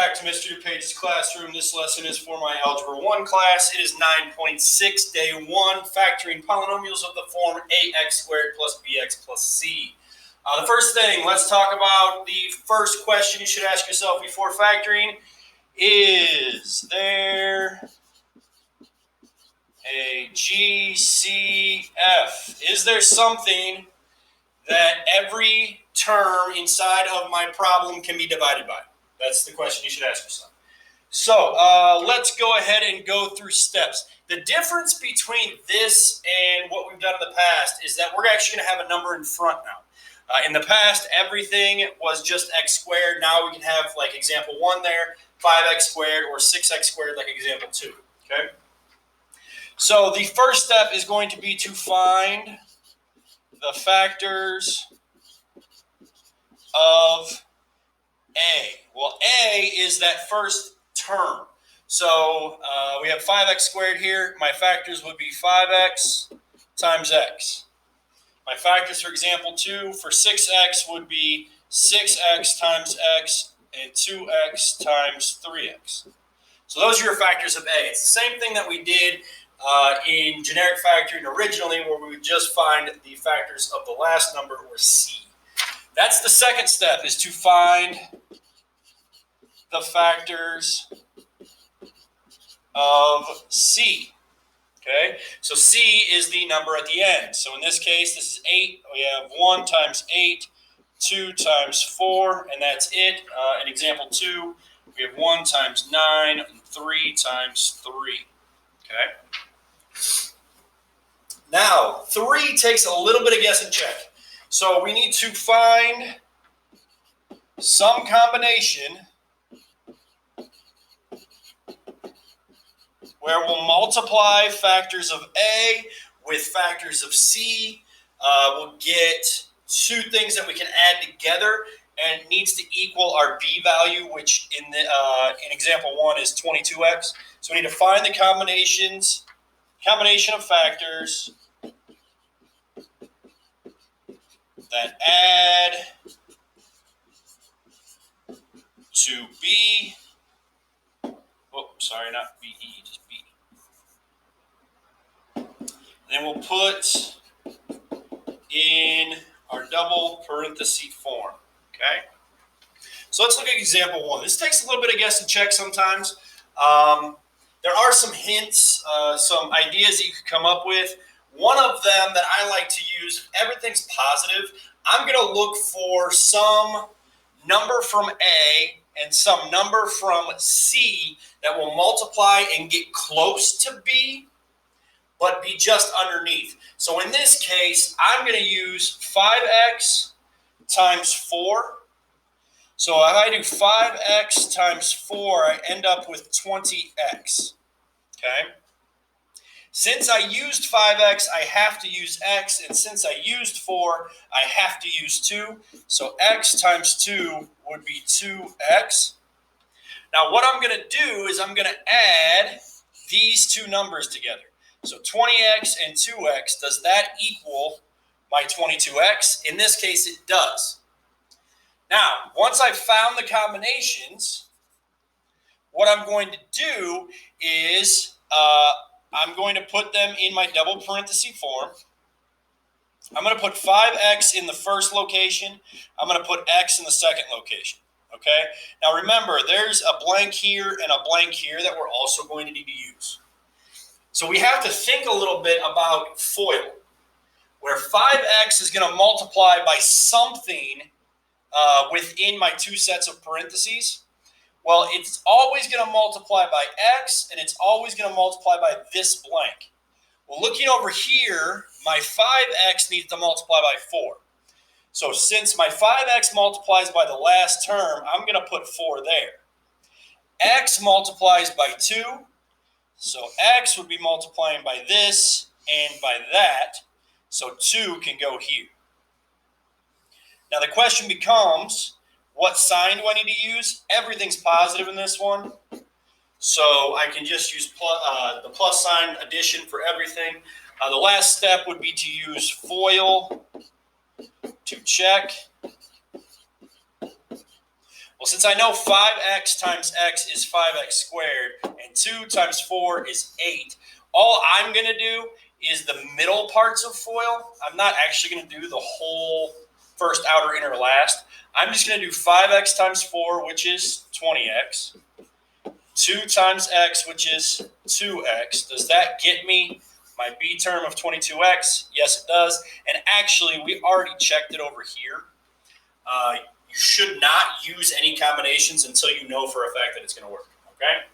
back to Mr. DuPage's classroom. This lesson is for my Algebra 1 class. It is 9.6, day 1, factoring polynomials of the form ax squared plus bx plus c. The first thing, let's talk about the first question you should ask yourself before factoring. Is there a GCF? Is there something that every term inside of my problem can be divided by? That's the question you should ask yourself. So let's go ahead and go through steps. The difference between this and what we've done in the past is that we're actually going to have a number in front now. In the past, everything was just x squared. Now we can have, like example 1 there, 5x squared, or 6x squared, like example 2. Okay. So the first step is going to be to find the factors of A. Well, A is that first term. So we have 5x squared here. My factors would be 5x times x. My factors for example 2 for 6x would be 6x times x and 2x times 3x. So those are your factors of A. It's the same thing that we did in generic factoring originally, where we would just find the factors of the last number, or C. That's the second step, is to find the factors of C. Okay, so C is the number at the end. So in this case, this is 8. We have 1 times 8, 2 times 4, and that's it. In example 2, we have 1 times 9, and 3 times 3. Okay. Now, 3 takes a little bit of guess and check. So we need to find some combination where we'll multiply factors of A with factors of C. We'll get two things that we can add together, and it needs to equal our B value, which in example 1 is 22x. So we need to find the combination of factors that add to B. Oh, sorry, not BE, just B. And then we'll put in our double parenthesis form. Okay. So let's look at example 1. This takes a little bit of guess and check sometimes. There are some hints, some ideas that you could come up with. One of them that I like to use, if everything's positive, I'm going to look for some number from A and some number from C that will multiply and get close to B, but be just underneath. So in this case, I'm going to use 5x times 4. So if I do 5x times 4, I end up with 20x. Okay. Since I used 5x, I have to use x, and since I used 4, I have to use 2. So x times 2 would be 2x. Now what I'm going to do is I'm going to add these two numbers together. So 20x and 2x, does that equal my 22x? In this case, it does. Now, once I've found the combinations, what I'm going to do is I'm going to put them in my double parenthesis form. I'm going to put 5x in the first location. I'm going to put x in the second location. Okay? Now remember, there's a blank here and a blank here that we're also going to need to use. So we have to think a little bit about FOIL, where 5x is going to multiply by something within my two sets of parentheses. Well, it's always going to multiply by x, and it's always going to multiply by this blank. Well, looking over here, my 5x needs to multiply by 4. So since my 5x multiplies by the last term, I'm going to put 4 there. X multiplies by 2. So x would be multiplying by this and by that. So 2 can go here. Now the question becomes, what sign do I need to use? Everything's positive in this one. So I can just use the plus sign addition for everything. The last step would be to use FOIL to check. Well, since I know 5x times x is 5x squared and 2 times 4 is 8, all I'm going to do is the middle parts of FOIL. I'm not actually going to do the whole first, outer, inner, last. I'm just going to do 5x times 4, which is 20x. 2 times x, which is 2x. Does that get me my b term of 22x? Yes, it does. And actually, we already checked it over here. You should not use any combinations until you know for a fact that it's going to work, okay?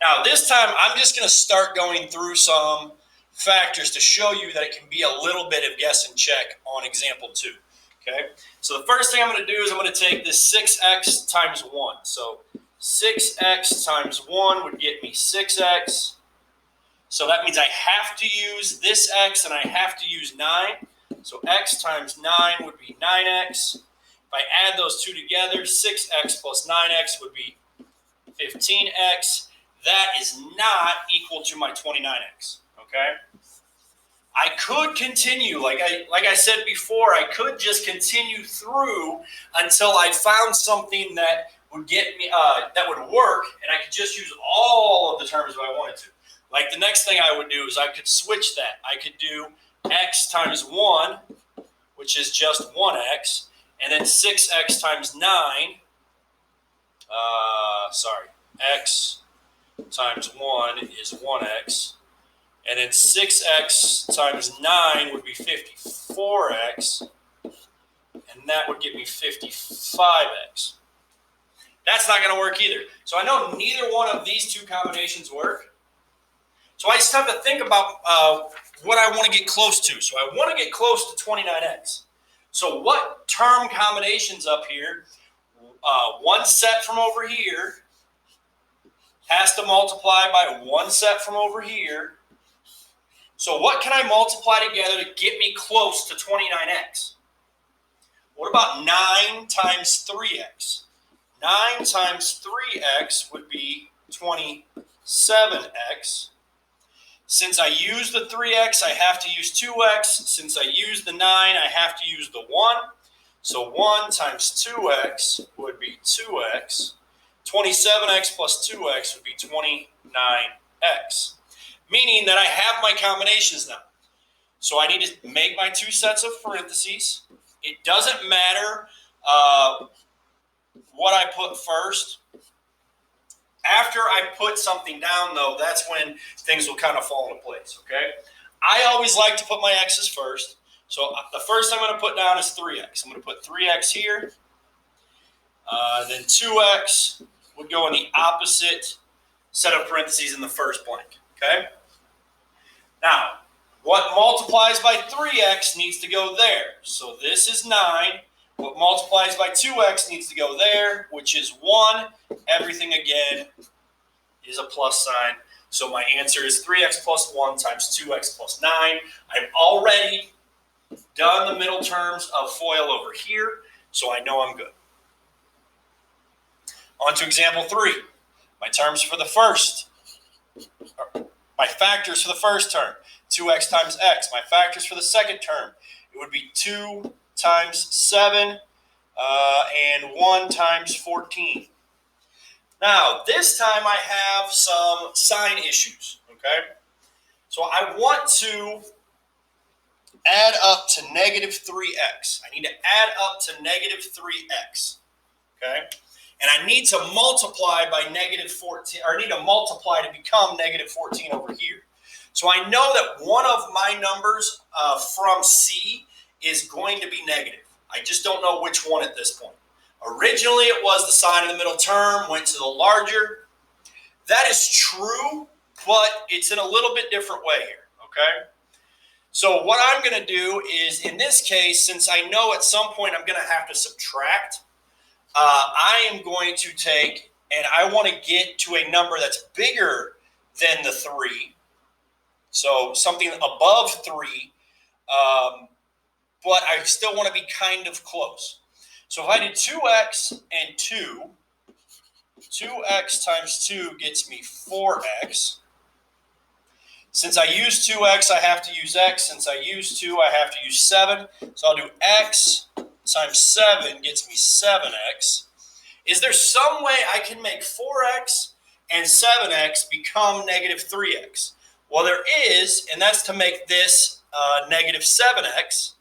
Now, this time, I'm just going to start going through some factors to show you that it can be a little bit of guess and check on example 2, okay? So the first thing I'm going to do is I'm going to take this 6x times 1. So 6x times 1 would get me 6x. So that means I have to use this x and I have to use 9. So x times 9 would be 9x. If I add those two together, 6x plus 9x would be 15x. That is not equal to my 29x, okay? I could continue, like I said before, I could just continue through until I found something that would get me, that would work, and I could just use all of the terms if I wanted to. Like the next thing I would do is I could switch that. I could do x times 1, which is just 1x, and then 6x times 9, x times 1 is 1x, and then 6x times 9 would be 54x, and that would get me 55x. That's not going to work either. So I know neither one of these two combinations work. So I just have to think about what I want to get close to. So I want to get close to 29x. So what term combinations up here, one set from over here, has to multiply by one set from over here. So what can I multiply together to get me close to 29x? What about 9 times 3x? 9 times 3x would be 27x. Since I use the 3x, I have to use 2x. Since I use the 9, I have to use the 1. So 1 times 2x would be 2x. 27x plus 2x would be 29x. Meaning that I have my combinations now. So I need to make my two sets of parentheses. It doesn't matter what I put first. After I put something down, though, that's when things will kind of fall into place, okay? I always like to put my x's first. So the first I'm going to put down is 3x. I'm going to put 3x here. Then 2x would go in the opposite set of parentheses in the first blank, okay? Now, what multiplies by 3x needs to go there. So this is 9. What multiplies by 2x needs to go there, which is 1. Everything again is a plus sign. So my answer is 3x plus 1 times 2x plus 9. I've already done the middle terms of FOIL over here, so I know I'm good. On to example 3. My terms for the first, my factors for the first term, 2x times x. My factors for the second term, it would be 2 times 7 and 1 times 14. Now, this time I have some sign issues, okay? So I want to add up to negative 3x. I need to add up to negative 3x, okay? And I need to multiply by negative 14, or I need to multiply to become negative 14 over here. So I know that one of my numbers from C is going to be negative. I just don't know which one at this point. Originally, it was the sign in the middle term, went to the larger. That is true, but it's in a little bit different way here, okay? So what I'm going to do is, in this case, since I know at some point I'm going to have to subtract, I am going to take, and I want to get to a number that's bigger than the 3. So something above 3, but I still want to be kind of close. So if I did 2x and 2, 2x times 2 gets me 4x. Since I use 2x, I have to use x. Since I use 2, I have to use 7. So I'll do x times 7 gets me 7x. is there some way I can make 4x and 7x become negative 3x? Well, there is, and that's to make this negative 7x,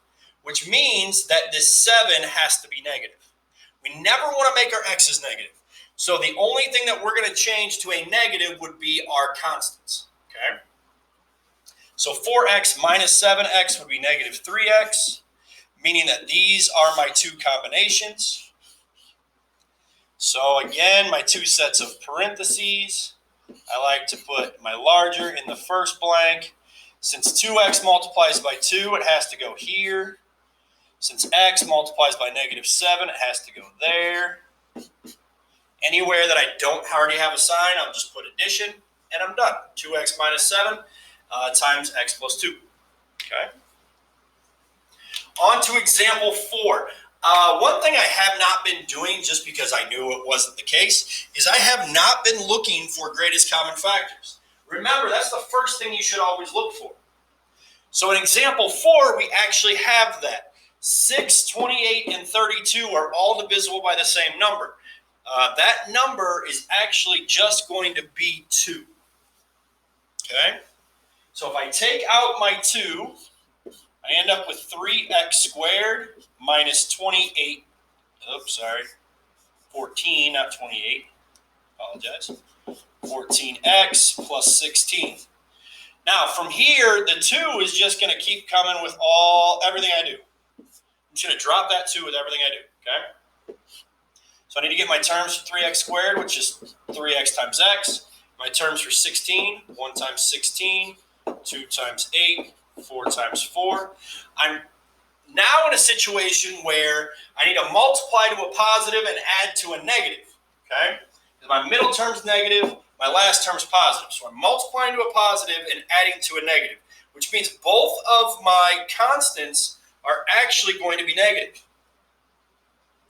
which means that this 7 has to be negative. We never want to make our x's negative. So the only thing that we're going to change to a negative would be our constants, okay? So 4x minus 7x would be negative 3x, meaning that these are my two combinations. So again, my two sets of parentheses. I like to put my larger in the first blank. Since 2x multiplies by 2, it has to go here. Since x multiplies by negative 7, it has to go there. Anywhere that I don't already have a sign, I'll just put addition, and I'm done. 2x minus 7 times x plus 2. Okay. On to example 4. One thing I have not been doing, just because I knew it wasn't the case, is I have not been looking for greatest common factors. Remember, that's the first thing you should always look for. So in example 4, we actually have that. 6, 28, and 32 are all divisible by the same number. That number is actually just going to be 2. Okay? So if I take out my 2, I end up with 3x squared minus 28. Oops, sorry. 14, not 28. Apologize. 14x plus 16. Now, from here, the 2 is just going to keep coming with everything I do. I'm just going to drop that 2 with everything I do, okay? So I need to get my terms for 3x squared, which is 3x times x. My terms for 16, 1 times 16, 2 times 8, 4 times 4. I'm now in a situation where I need to multiply to a positive and add to a negative, okay? My middle term's negative, my last term's positive. So I'm multiplying to a positive and adding to a negative, which means both of my constants are actually going to be negative.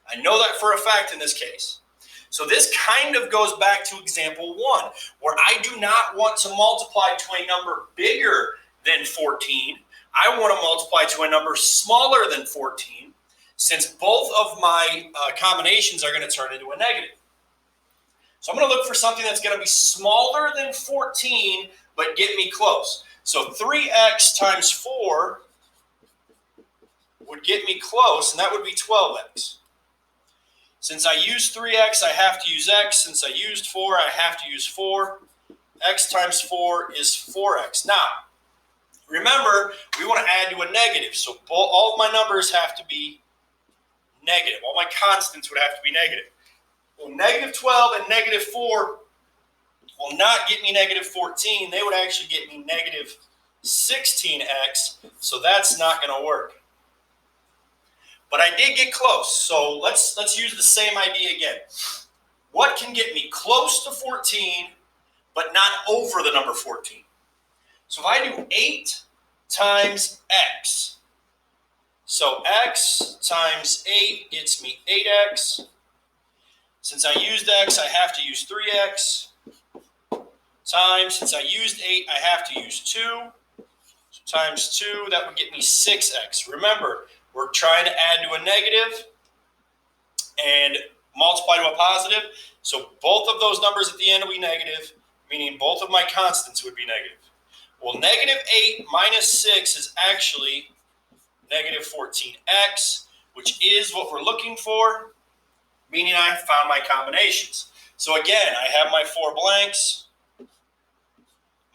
I know that for a fact in this case. So this kind of goes back to example 1, where I do not want to multiply to a number bigger than 14. I want to multiply to a number smaller than 14, since both of my combinations are going to turn into a negative. So I'm going to look for something that's going to be smaller than 14, but get me close. So 3x times 4 would get me close, and that would be 12x. Since I used 3x, I have to use x. Since I used 4, I have to use 4. X times 4 is 4x. Now, remember, we want to add to a negative, so all of my numbers have to be negative. All my constants would have to be negative. Well, negative 12 and negative 4 will not get me negative 14. They would actually get me negative 16x, so that's not going to work. But I did get close, so let's use the same idea again. What can get me close to 14, but not over the number 14? So if I do 8 times x, so x times 8 gets me 8x. Since I used x, I have to use 3x. Times, since I used 8, I have to use 2. So times 2, that would get me 6x. Remember, we're trying to add to a negative and multiply to a positive. So both of those numbers at the end will be negative, meaning both of my constants would be negative. Well, negative 8 minus 6 is actually negative 14x, which is what we're looking for, meaning I have found my combinations. So again, I have my 4 blanks. I'm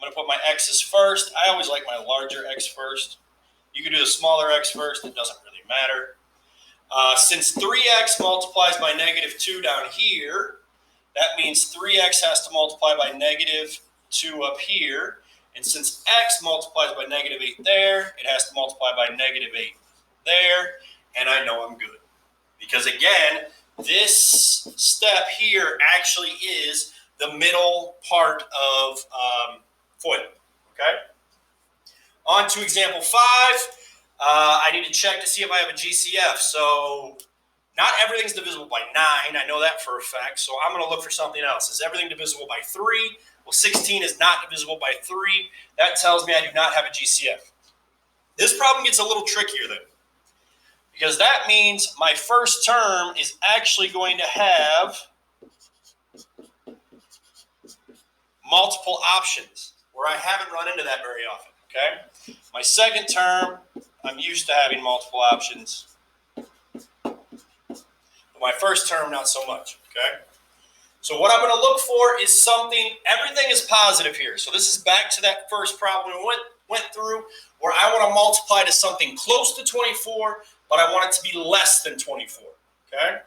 going to put my x's first. I always like my larger x first. You can do the smaller x first. It doesn't really matter. Since 3x multiplies by negative 2 down here, that means 3x has to multiply by negative 2 up here. And since x multiplies by negative 8 there, it has to multiply by negative 8 there. And I know I'm good. Because again, this step here actually is the middle part of FOIL. Okay? On to example 5. I need to check to see if I have a GCF. So not everything's divisible by 9. I know that for a fact. So I'm going to look for something else. Is everything divisible by 3? Well, 16 is not divisible by 3. That tells me I do not have a GCF. This problem gets a little trickier then, because that means my first term is actually going to have multiple options, where I haven't run into that very often, okay? My second term, I'm used to having multiple options. But my first term, not so much, okay? So what I'm going to look for is something, everything is positive here. So this is back to that first problem we went through, where I want to multiply to something close to 24, but I want it to be less than 24, okay?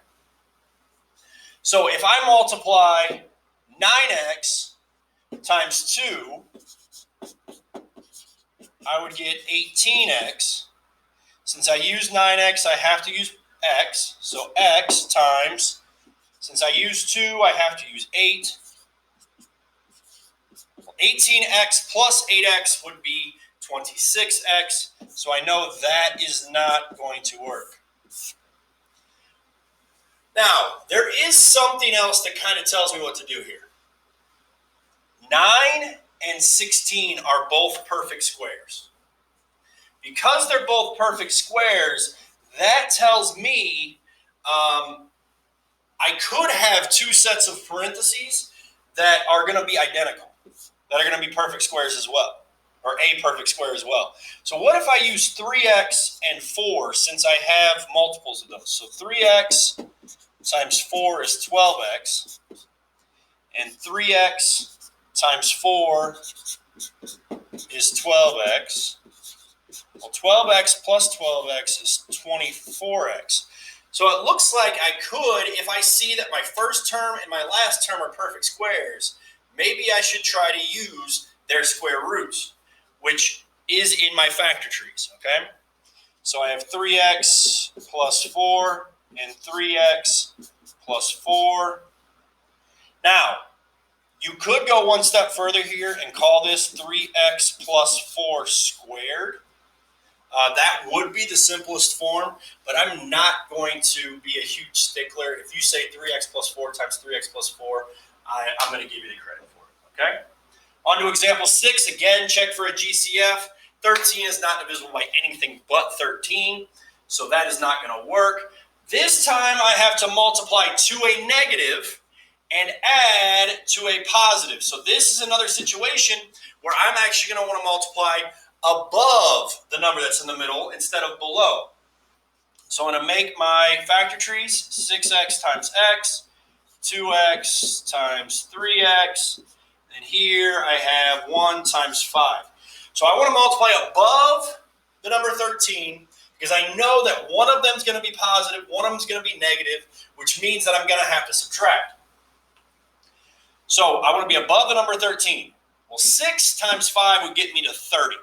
So if I multiply 9x times 2, I would get 18x. Since I use 9x, I have to use x. So x times, since I use 2, I have to use 8. 18x plus 8x would be 26x. So I know that is not going to work. Now, there is something else that kind of tells me what to do here. 9 and 16 are both perfect squares. Because they're both perfect squares, that tells me I could have two sets of parentheses that are going to be identical, that are going to be perfect squares as well, or a perfect square as well. So what if I use 3x and 4 since I have multiples of those? So 3x times 4 is 12x, and 3x times 4 is 12x. Well, 12x plus 12x is 24x. So it looks like I could, if I see that my first term and my last term are perfect squares, maybe I should try to use their square roots, which is in my factor trees, okay? So I have 3x plus 4 and 3x plus 4. Now, you could go one step further here and call this 3x plus 4 squared. That would be the simplest form, but I'm not going to be a huge stickler. If you say 3x plus 4 times 3x plus 4, I'm going to give you the credit for it, okay? On to example 6. Again, check for a GCF. 13 is not divisible by anything but 13, so that is not going to work. This time I have to multiply to a negative and add to a positive. So this is another situation where I'm actually going to want to multiply above the number that's in the middle instead of below. So I'm going to make my factor trees 6x times x, 2x times 3x, and here I have 1 times 5. So I want to multiply above the number 13 because I know that one of them is going to be positive, one of them is going to be negative, which means that I'm going to have to subtract. So I want to be above the number 13. Well, 6 times 5 would get me to 30.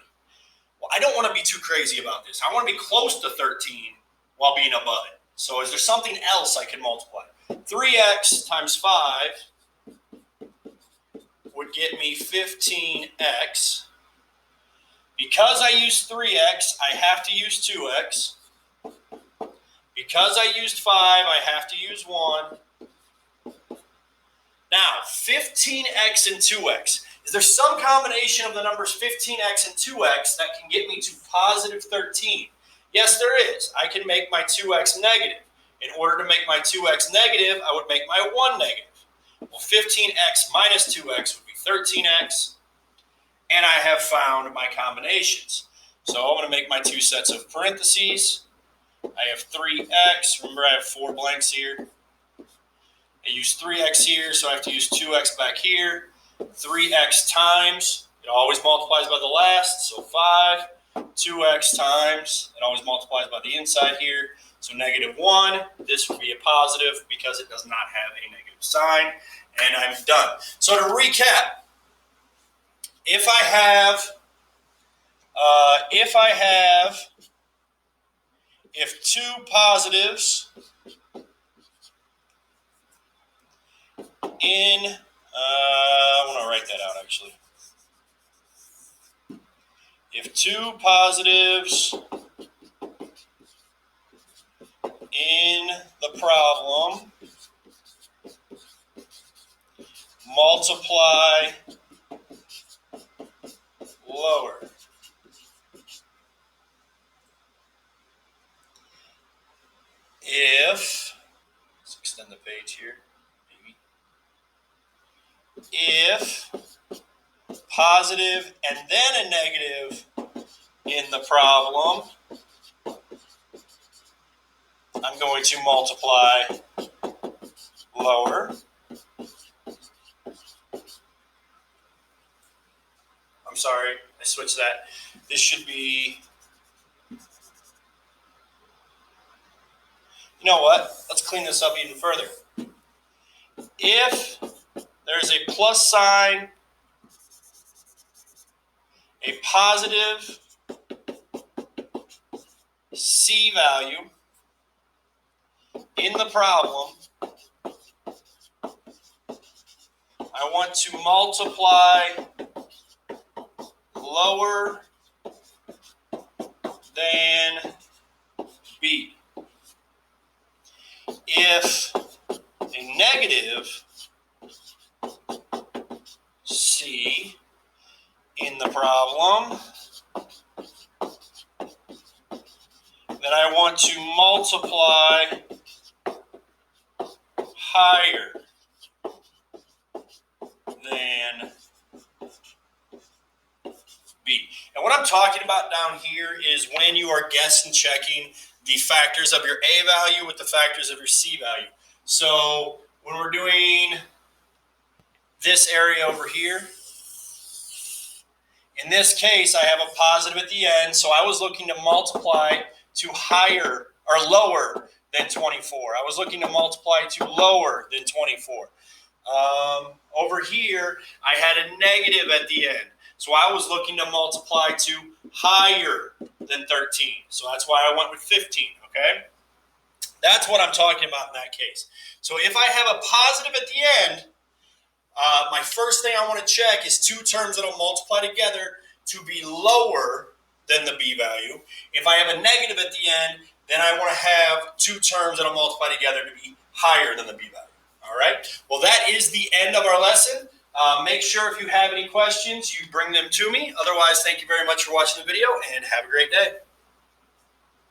Well, I don't want to be too crazy about this. I want to be close to 13 while being above it. So is there something else I can multiply? 3x times 5 would get me 15x. Because I use 3x, I have to use 2x. Because I used 5, I have to use 1. Now, 15x and 2x. Is there some combination of the numbers 15x and 2x that can get me to positive 13? Yes, there is. I can make my 2x negative. In order to make my 2x negative, I would make my 1 negative. Well, 15x minus 2x would be 13x. And I have found my combinations. So I'm going to make my two sets of parentheses. I have 3x. Remember, I have 4 blanks here. I use 3x here, so I have to use 2x back here. 3x times, it always multiplies by the last, so 5. 2x times, it always multiplies by the inside here, so negative 1. This would be a positive because it does not have a negative sign, and I'm done. So to recap, if two positives in, I want to write that out actually. If two positives in the problem multiply lower, if, let's extend the page here, maybe. If positive and then a negative in the problem, I'm going to multiply lower. I'm sorry, I switched that. This should be, you know what? Let's clean this up even further. If there's a plus sign, a positive C value in the problem, I want to multiply lower than B. If a negative C in the problem, then I want to multiply higher than B. And what I'm talking about down here is when you are guess and checking the factors of your A value with the factors of your C value. So when we're doing this area over here, in this case, I have a positive at the end, so I was looking to multiply to higher or lower than 24. I was looking to multiply to lower than 24. Over here, I had a negative at the end, so I was looking to multiply to higher than 13. So that's why I went with 15, okay? That's what I'm talking about in that case. So if I have a positive at the end, my first thing I want to check is two terms that will multiply together to be lower than the B value. If I have a negative at the end, then I want to have two terms that will multiply together to be higher than the B value. All right. Well, that is the end of our lesson. Make sure if you have any questions, you bring them to me. Otherwise, thank you very much for watching the video and have a great day.